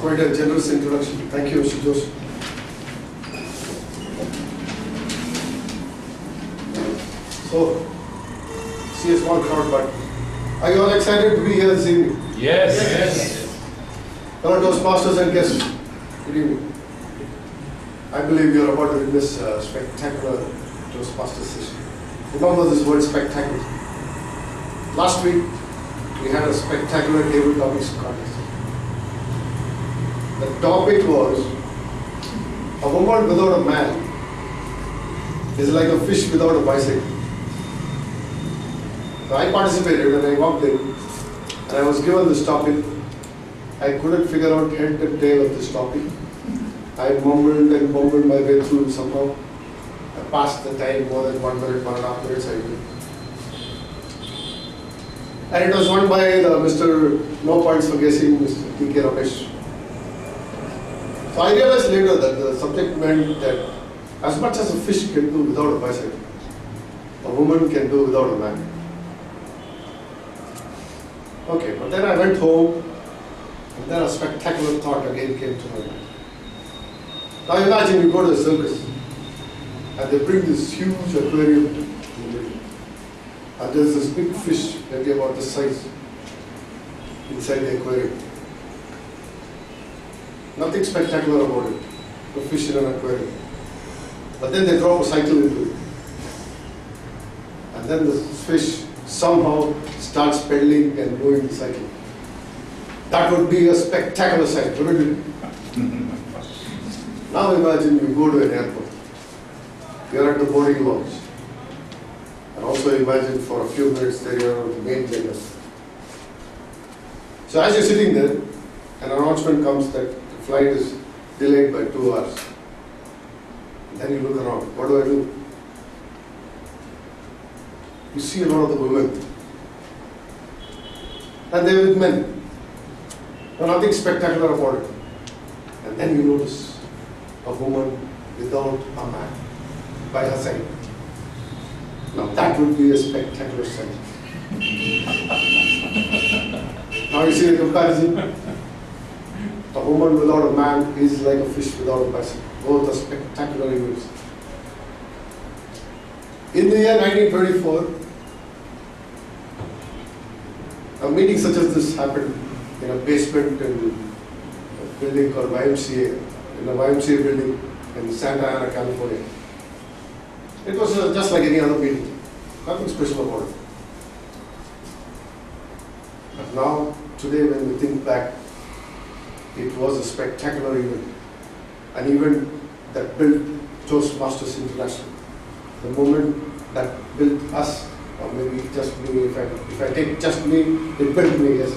quite a generous introduction. Thank you, Mr. Joseph. So, see a small crowd, but are you all excited to be here this evening? Yes. Hello, Toastmasters and guests. Good evening. I believe you are about to witness a spectacular Toastmasters session. Remember this word spectacular. Last week, we had a spectacular table topics contest. The topic was, a woman without a man is like a fish without a bicycle. So I participated and I walked in and I was given this topic. I couldn't figure out head and tail of this topic. I mumbled and mumbled my way through somehow. I passed the time more than 1 minute, 1.5 minutes I did. And it was won by Mr. No Points for Guessing, Mr. T.K. Ramesh. So I realized later that the subject meant that as much as a fish can do without a bicycle, a woman can do without a man. Okay, but then I went home and then a spectacular thought again came to my mind. Now imagine you go to a circus and they bring this huge aquarium in the middle. And there's this big fish, maybe about this size, inside the aquarium. Nothing spectacular about it, a fish in an aquarium. But then they drop a cycle into it. And then the fish somehow starts pedaling and moving the cycle. That would be a spectacular sight, wouldn't it? Now imagine you go to an airport. You are at the boarding lounge. And also imagine for a few minutes there you are on the main agenda. So as you're sitting there, an announcement comes that the flight is delayed by 2 hours. And then you look around. What do? You see a lot of the women. And they're with men. There's nothing spectacular about it. And then you notice a woman without a man by her side. Now that would be a spectacular sight. Now you see the comparison. A woman without a man is like a fish without a bicycle. Both are spectacular events. In the year 1924, a meeting such as this happened in a basement in a building called YMCA, in a YMCA building in Santa Ana, California. It was just like any other meeting, nothing special about it. But now, today when we think back, it was a spectacular event, an event that built Toastmasters International, the moment that built us, or maybe just me, if I take just me, it built me, yes.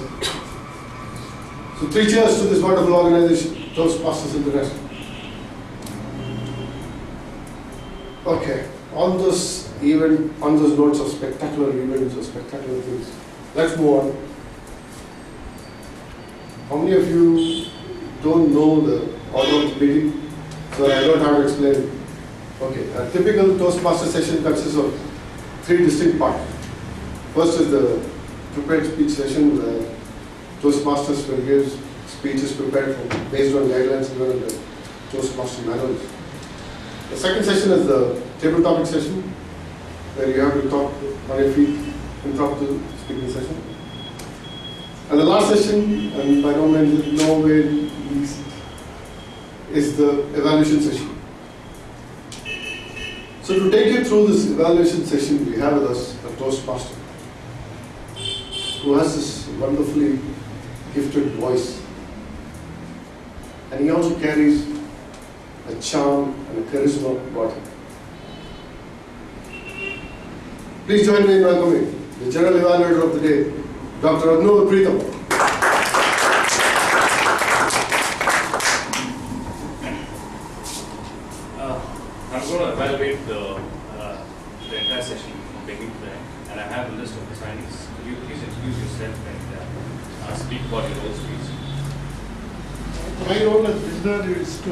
So 3 cheers to this wonderful organization, Toastmasters International. Okay, on those notes of spectacular events or spectacular things, let's move on. How many of you don't know the order of the meeting? So I don't have to explain it. Okay, a typical Toastmaster session consists of 3 distinct parts. First is the prepared speech session where Toastmasters will give speeches prepared based on guidelines given in the Toastmaster manuals. The second session is the table topic session where you have to talk on your feet, impromptu speaking session. And the last session, and by no way least, is the evaluation session. So to take you through this evaluation session, we have with us a Toastmaster who has this wonderfully gifted voice. And he also carries a charm and a charisma about him. Please join me in welcoming the General Evaluator of the day, Dr. Abhinava Preetham. I'm going to evaluate the entire session from beginning to end, and I have a list of assignees. Could you please introduce yourself and speak about your role, please? My role as listener is to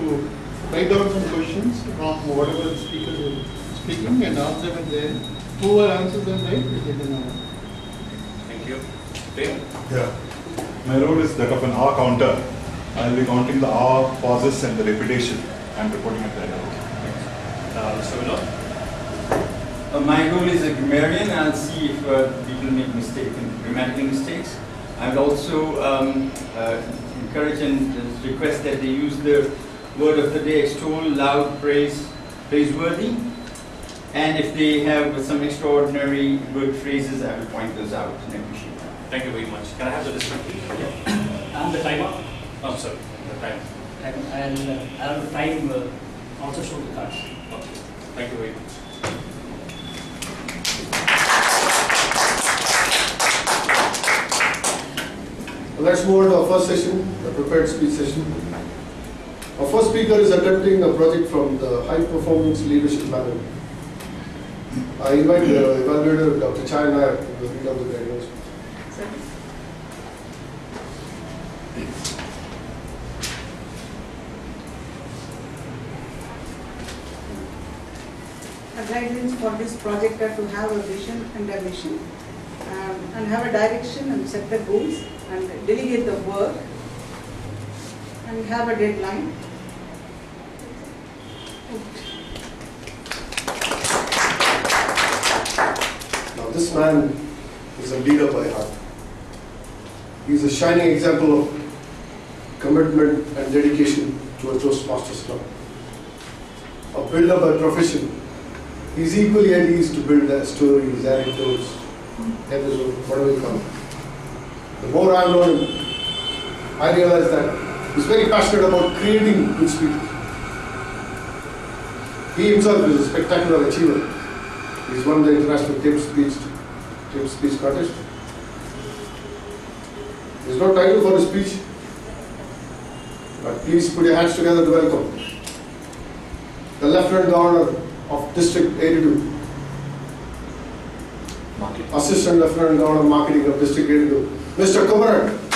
write down some questions from whatever the speaker is speaking and ask them at the end. Whoever answers them right will get an award. Thank you. Dave? Yeah. My role is that of an R counter. I'll be counting the ah, pauses and the repetition and reporting at the end. Mr. Vinod? My role is a grammarian. I'll see if people make grammatical mistakes. I would also encourage and request that they use the word of the day: extol, loud, praise, praiseworthy. And if they have some extraordinary good phrases, I will point those out and appreciate that. Thank you very much. Can I have the list, please? And the timer. Oh, sorry, the time. And around the time also show the cards. Okay. Thank you very much. Let's move on to our first session, the prepared speech session. Our first speaker is attempting a project from the High Performance Leadership Manual. I invite the evaluator, Dr. Chai Nair, to read out the guidelines. The guidelines for this project are to have a vision and a mission, and have a direction and set the goals and delegate the work and have a deadline. Now this man is a leader by heart. He is a shining example of commitment and dedication to a Toastmasters club. A builder by profession, he is equally at ease to build their stories, anecdotes, episodes, whatever you call it. The more I know him, I realize that he's very passionate about creating good speakers. He himself is a spectacular achiever. He's won the International Thames Speech Contest. There's no title for his speech, but please put your hands together to welcome the Lieutenant Governor of District 82, Assistant Lieutenant Governor of Marketing of District 82, Mr. Kumaran.